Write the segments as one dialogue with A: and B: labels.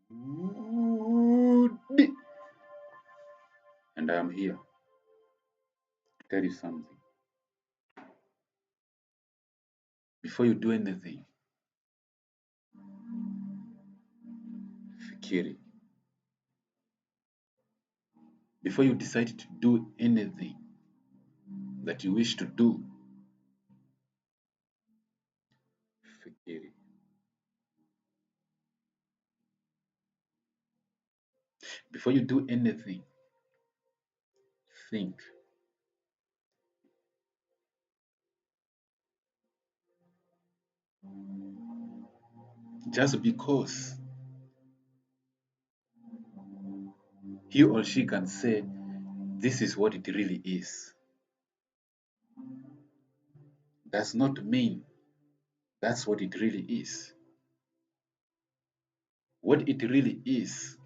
A: good. And I am here to tell you something. Before you do anything, fikiri. Before you decide to do anything that you wish to do, fikiri. Before you do anything, think. Just because he or she can say, this is what it really is, does not mean that's what it really is. What it really is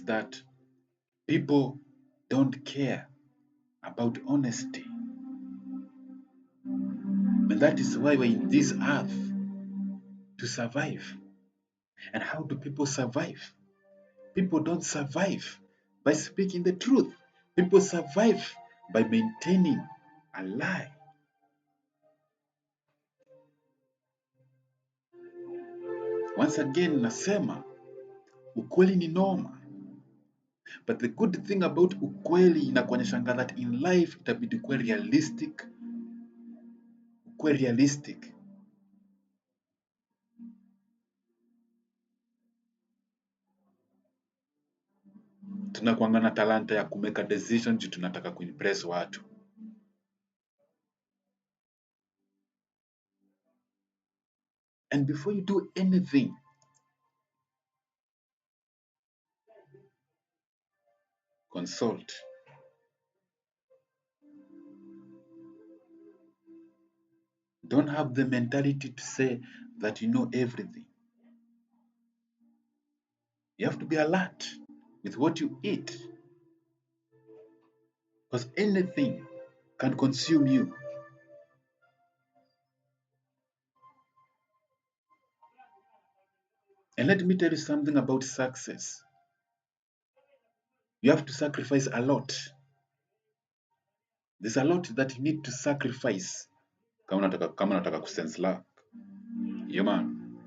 A: that people don't care about honesty. And that is why we're in this earth, to survive. And how do people survive? People don't survive by speaking the truth. People survive by maintaining a lie. Once again, nasema ukweli ni noma. But the good thing about ukweli inakuonyeshanga that in life itabidi kuwe realistic. Kuwe realistic. Tunakuanga na talanta ya kumeka decision juu tunataka kuimpress watu. And before you do anything, consult. Don't have the mentality to say that you know everything. You have to be alert with what you eat. Because anything can consume you. And let me tell you something about success. You have to sacrifice a lot. There's a lot that you need to sacrifice. Kama nataka kusense luck. You man,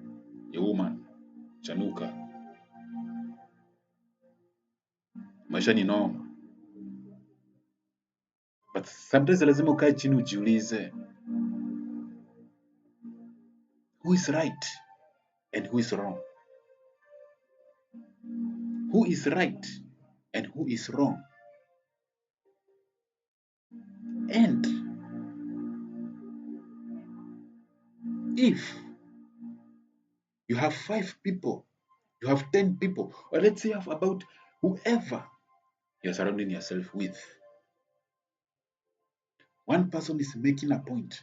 A: you woman, chanuka. Maisha ni noma. But sometimes lazima ukae chini ujiulize, who is right and who is wrong? Who is right and who is wrong? And if you have 5 people, you have 10 people, or let's say you have about whoever you're surrounding yourself with, one person is making a point,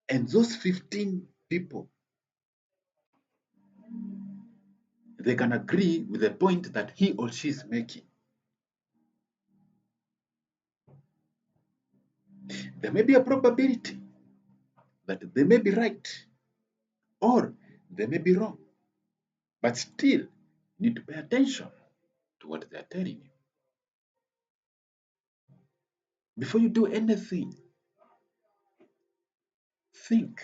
A: and those 15 people, they can agree with the point that he or she is making. There may be a probability that they may be right or they may be wrong, but still you need to pay attention to what they are telling you. Before you do anything, think.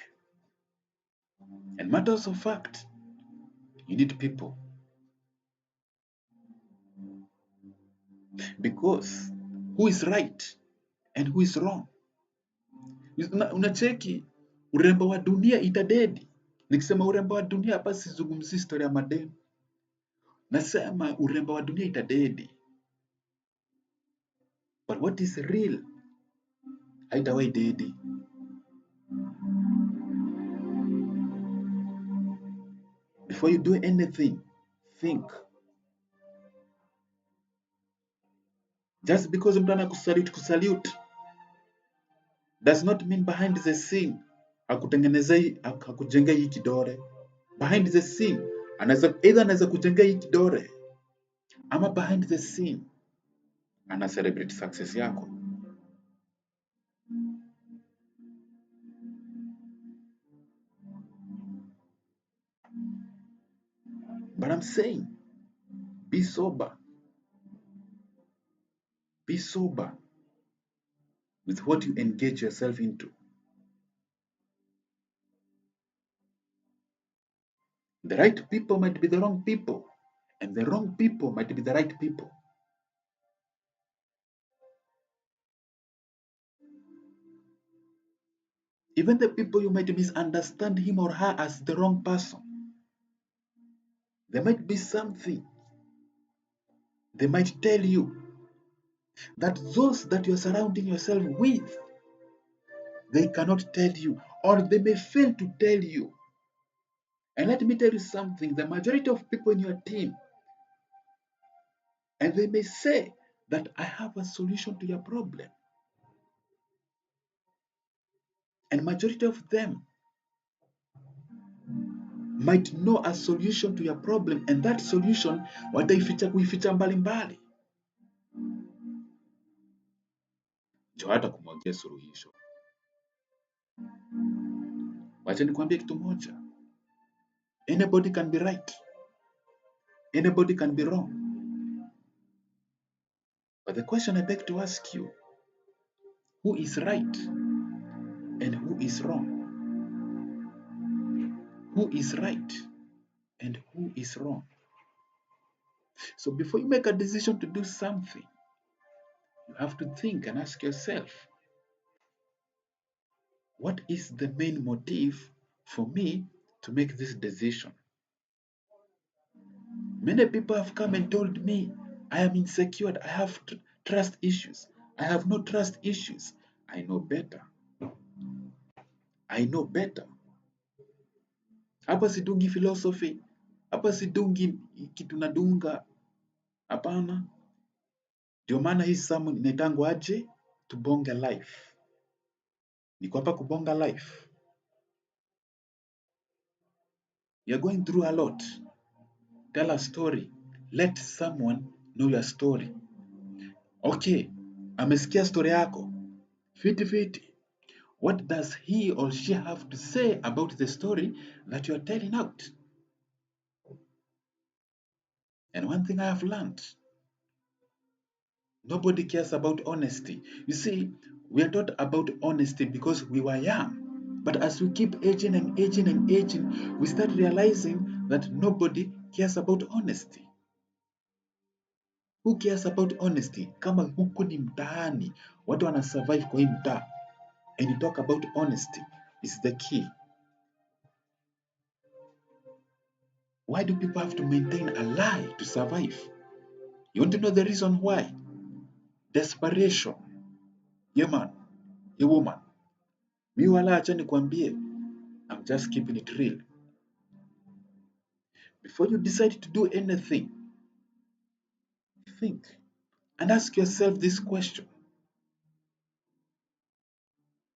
A: And matters of fact, you need people. Because who is right and who is wrong? Unacheki urembo wa dunia itadedi. Nikisema urembo wa dunia hapa sizungumzi historia ya mademu. Nasema urembo wa dunia itadedi. But what is real? Haitawahi dedi. Before you do anything, think. Just because mtu anakusalute does not mean behind the scene hakujengea hii kidore. Behind the scene anaweza kujengea hii kidore, ama behind the scene ana celebrate success yako. But I'm saying, be sober. Be sober with what you engage yourself into. The right people might be the wrong people, and the wrong people might be the right people. Even the people you might misunderstand him or her as the wrong person, there might be something they might tell you that those that you're surrounding yourself with, they cannot tell you, or they may fail to tell you. And let me tell you something, the majority of people in your team, and they may say that I have a solution to your problem. And majority of them might know a solution to your problem, and that solution wataificha kuificha mbalimbali, ndio hata kumwagia suluhisho. Wacha nikwambie kitu moja, anybody can be right, anybody can be wrong, but the question I beg to ask you, who is right and who is wrong? Who is right and who is wrong? So before you make a decision to do something, you have to think and ask yourself, what is the main motive for me to make this decision? Many people have come and told me, I am insecure, I have trust issues. I have no trust issues. I know better. I know better. Hapa sidungi philosophy, hapa sidungi kitu nadunga. Hapana. Ndio maana hii samu inaitangwa aje? Tubonge life. Niko hapa kubonga life. You're going through a lot. Tell a story. Let someone know your story. Okay, amesikia story yako. Fiti fiti. What does he or she have to say about the story that you are telling out? And one thing I have learned, nobody cares about honesty. You see, we are taught about honesty because we were young. But as we keep aging and aging and aging, we start realizing that nobody cares about honesty. Who cares about honesty? Kama huku ni mtaani, watu wana survive kwa hii mtaa. And you talk about honesty is the key. Why do people have to maintain a lie to survive? You want to know the reason why? Desperation. Yeah man, yeah woman. Mi wala acha nikwambie, I'm just keeping it real. Before you decide to do anything, think and ask yourself this question.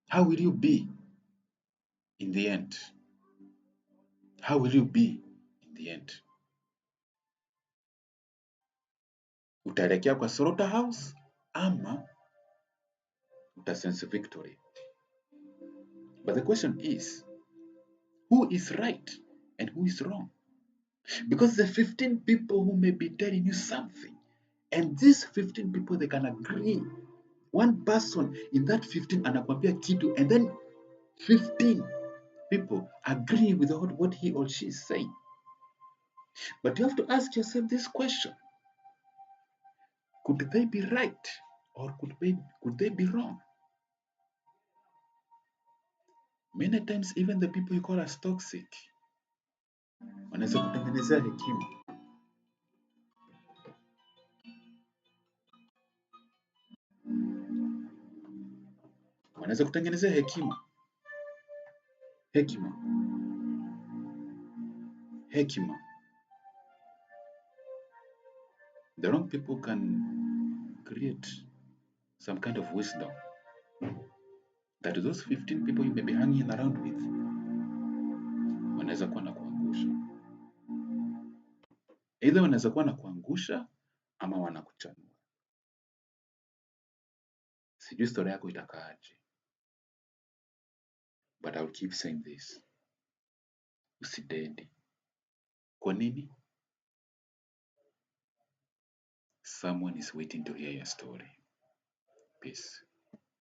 A: How will you be in the end? How will you be in the end? Utaelekea kwa slaughterhouse ama utasense victory? But the question is, who is right and who is wrong? Because the 15 people who may be telling you something, and these 15 people, they can agree. One person in that 15 anakwambia kitu, and then 15 people agree with what he or she is saying. But you have to ask yourself this question. Could they be right or could they be wrong? Many times even the people you call as toxic wanaweza kutengenezea hekima. Wanaweza kutengenezea hekima. Hekima. The wrong people can create some kind of wisdom that those 15 people you may be hanging around with wanaweza kuwa na kuangusha. Either wanaweza kuwa na kuangusha ama wanakuchanua. Sijui story yako itakaaje. But I'll keep saying this. Usidedi. Kwa nini? Someone is waiting to hear your story. Peace.